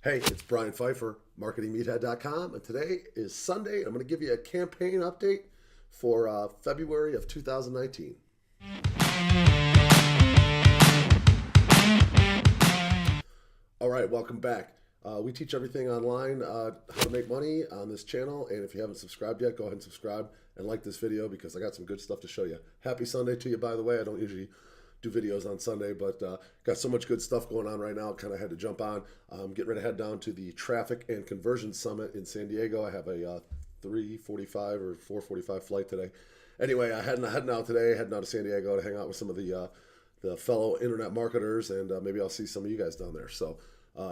Hey, it's Brian Pfeiffer, marketingmeathead.com, and today is Sunday. I'm going to give you a campaign update for February of 2019. All right, welcome back. We teach everything online, how to make money on this channel, and if you haven't subscribed yet, go ahead and subscribe and like this video because I got some good stuff to show you. Happy Sunday to you, by the way. I don't usually do videos on Sunday, but got so much good stuff going on right now, kind of had to jump on. I'm getting ready to head down to the Traffic and Conversion Summit in San Diego. I have a 3:45 or 4:45 flight today. Anyway, heading out today, heading out to San Diego to hang out with some of the fellow internet marketers, and maybe I'll see some of you guys down there. So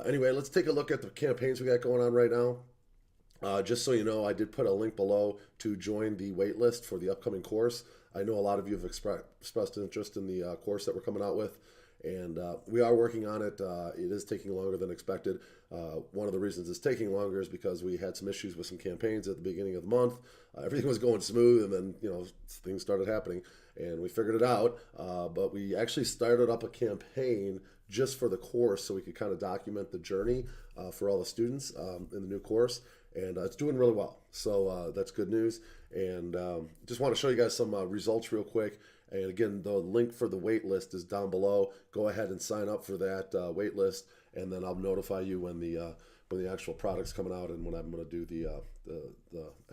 anyway, let's take a look at the campaigns we got going on right now. Just so you know, I did put a link below to join the wait list for the upcoming course. I know a lot of you have expressed interest in the course that we're coming out with, and we are working on it. It is taking longer than expected. One of the reasons it's taking longer is because we had some issues with some campaigns at the beginning of the month. Everything was going smooth, and then things started happening, and we figured it out. But we actually started up a campaign just for the course so we could kind of document the journey for all the students in the new course. And it's doing really well. So that's good news. And just want to show you guys some results real quick. And again, the link for the wait list is down below. Go ahead and sign up for that wait list, and then I'll notify you when the actual product's coming out and when I'm going to do the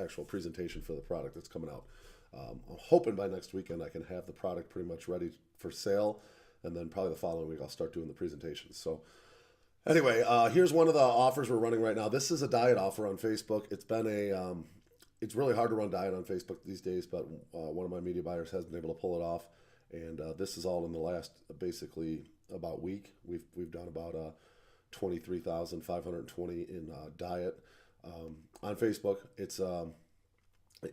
actual presentation for the product that's coming out. I'm hoping by next weekend I can have the product pretty much ready for sale, and then probably the following week I'll start doing the presentation. So anyway, here's one of the offers we're running right now. This is a diet offer on Facebook. It's really hard to run diet on Facebook these days, but one of my media buyers has been able to pull it off. And this is all in the last basically about week. We've done about 23,520 in diet on Facebook.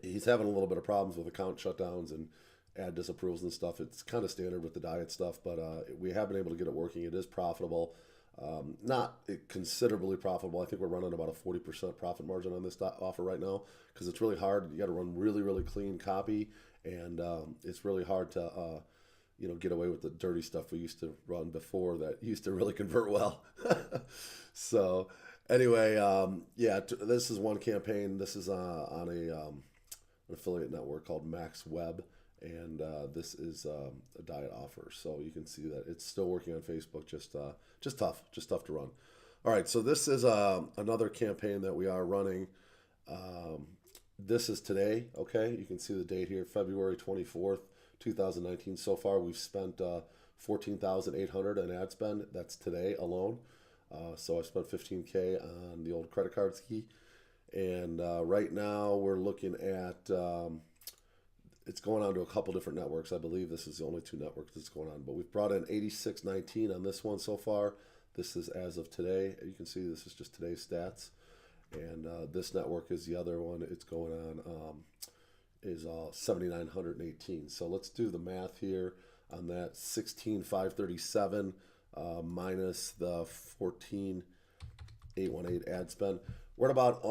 He's having a little bit of problems with account shutdowns and ad disapprovals and stuff. It's kind of standard with the diet stuff, but we have been able to get it working. It is profitable. Not considerably profitable. I think we're running about a 40% profit margin on this offer right now because it's really hard. You got to run really, really clean copy, and it's really hard to get away with the dirty stuff we used to run before that used to really convert well. So anyway, this is one campaign. This is on an affiliate network called Max Web. And this is a diet offer, so you can see that it's still working on Facebook. Just tough to run. All right, so this is another campaign that we are running. This is today. Okay, you can see the date here, February 24th, 2019. So far, we've spent 14,800 in ad spend. That's today alone. So I spent 15K on the old credit card ski, and right now we're looking at. It's going on to a couple different networks. I believe this is the only two networks that's going on. But we've brought in 8619 on this one so far. This is as of today. You can see this is just today's stats. And this network is the other one. It's going on is 7,918. So let's do the math here on that. 16,537 minus the 14,818 ad spend. We're at about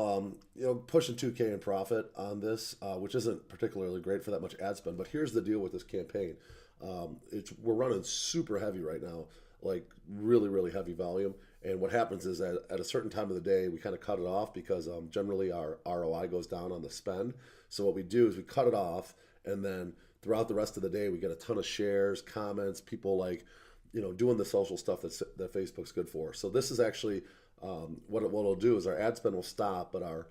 pushing 2K in profit on this, which isn't particularly great for that much ad spend. But here's the deal with this campaign: we're running super heavy right now, like really really heavy volume. And what happens is at a certain time of the day we kind of cut it off because generally our ROI goes down on the spend. So what we do is we cut it off, and then throughout the rest of the day we get a ton of shares, comments, people doing the social stuff that Facebook's good for. So this is actually. What it'll do is our ad spend will stop, but our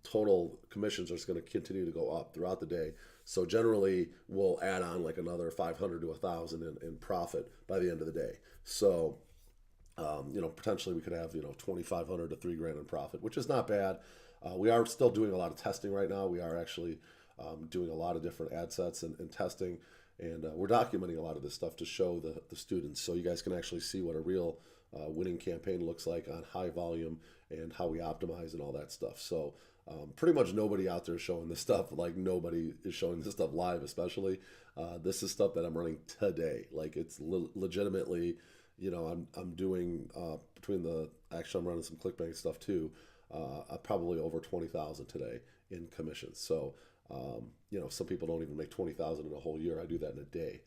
total commissions are just going to continue to go up throughout the day. So generally, we'll add on like another 500 to 1,000 in profit by the end of the day. So, potentially we could have 2,500 to $3,000 in profit, which is not bad. We are still doing a lot of testing right now. We are actually doing a lot of different ad sets and testing, and we're documenting a lot of this stuff to show the students, so you guys can actually see what a real winning campaign looks like on high volume and how we optimize and all that stuff. So pretty much nobody out there is showing this stuff. Like nobody is showing this stuff live, especially. This is stuff that I'm running today. Like it's legitimately, I'm doing actually I'm running some Clickbank stuff too. Probably over 20,000 today in commissions. So some people don't even make 20,000 in a whole year. I do that in a day.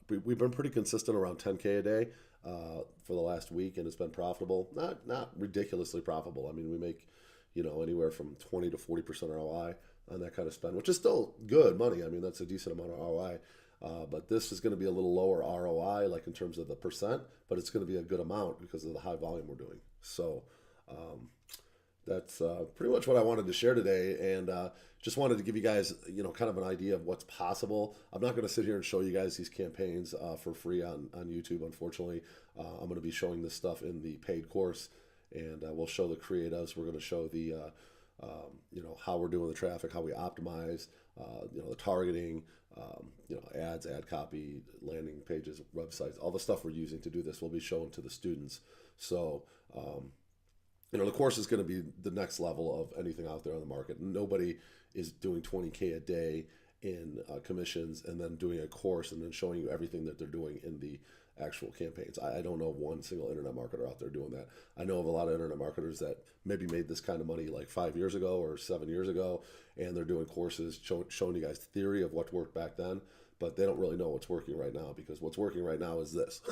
We've been pretty consistent around 10K a day. for the last week, and it's been profitable. Not ridiculously profitable. I mean, we make, you know, anywhere from 20 to 40% ROI on that kind of spend, which is still good money. I mean, that's a decent amount of ROI. But this is going to be a little lower ROI, like in terms of the percent, but it's going to be a good amount because of the high volume we're doing. So that's pretty much what I wanted to share today, and just wanted to give you guys, you know, kind of an idea of what's possible. I'm not going to sit here and show you guys these campaigns for free on YouTube, unfortunately. I'm going to be showing this stuff in the paid course, and we'll show the creatives. We're going to show the you know, how we're doing the traffic, how we optimize, you know, the targeting, you know, ads, ad copy, landing pages, websites, all the stuff we're using to do this will be shown to the students. So, you know, the course is going to be the next level of anything out there on the market. Nobody is doing 20K a day in commissions and then doing a course and then showing you everything that they're doing in the actual campaigns. I don't know of one single internet marketer out there doing that. I know of a lot of internet marketers that maybe made this kind of money like 5 years ago or 7 years ago, and they're doing courses showing you guys theory of what worked back then, but they don't really know what's working right now, because what's working right now is this.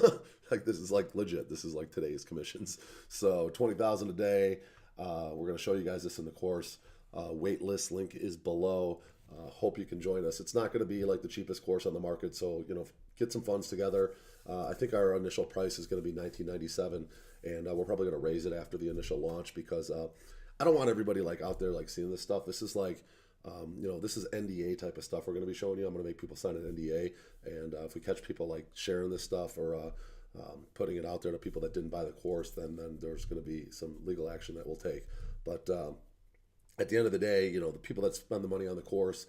Like, this is like legit. This is like today's commissions. So 20,000 a day. We're going to show you guys this in the course. Wait list link is below. Hope you can join us. It's not going to be like the cheapest course on the market, so, you know, get some funds together. I think our initial price is going to be $19.97, and we're probably going to raise it after the initial launch, because I don't want everybody like out there like seeing this stuff. This is like, you know, this is NDA type of stuff we're going to be showing you. I'm going to make people sign an NDA, and if we catch people like sharing this stuff or putting it out there to people that didn't buy the course, then there's going to be some legal action that we'll take. But at the end of the day, you know, the people that spend the money on the course,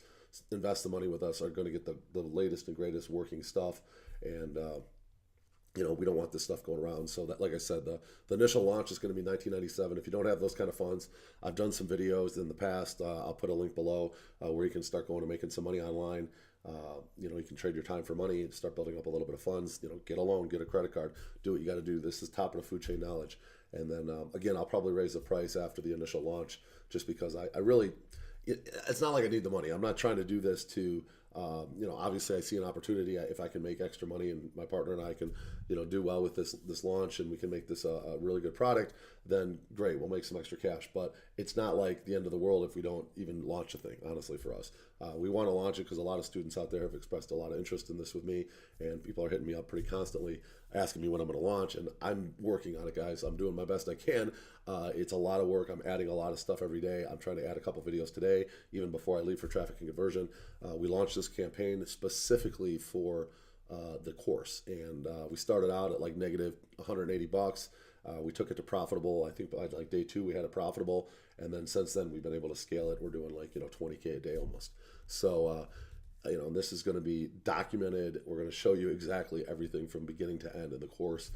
invest the money with us, are going to get the latest and greatest working stuff. And you know, we don't want this stuff going around. So that, like I said, the initial launch is going to be $19.97. If you don't have those kind of funds, I've done some videos in the past. I'll put a link below where you can start going and making some money online. You know, you can trade your time for money and start building up a little bit of funds. You know, get a loan, get a credit card, do what you got to do. This is top of the food chain knowledge. And then again, I'll probably raise the price after the initial launch, just because I really, it's not like I need the money. I'm not trying to do this to, you know, obviously I see an opportunity. If I can make extra money and my partner and I can, you know, do well with this launch, and we can make this a really good product, then great, we'll make some extra cash. But it's not like the end of the world if we don't even launch the thing, honestly, for us. We want to launch it because a lot of students out there have expressed a lot of interest in this with me, and people are hitting me up pretty constantly asking me when I'm going to launch, and I'm working on it, guys. I'm doing my best I can. It's a lot of work. I'm adding a lot of stuff every day. I'm trying to add a couple videos today, even before I leave for traffic and conversion. We launched this campaign specifically for the course, and we started out at like negative $180. We took it to profitable. I think by like day 2 we had it profitable, and then since then we've been able to scale it. We're doing like, you know, 20K a day almost. So you know, this is going to be documented. We're going to show you exactly everything from beginning to end in the course.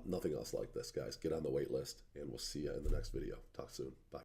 Nothing else like this, guys. Get on the wait list, and we'll see you in the next video. Talk soon. Bye.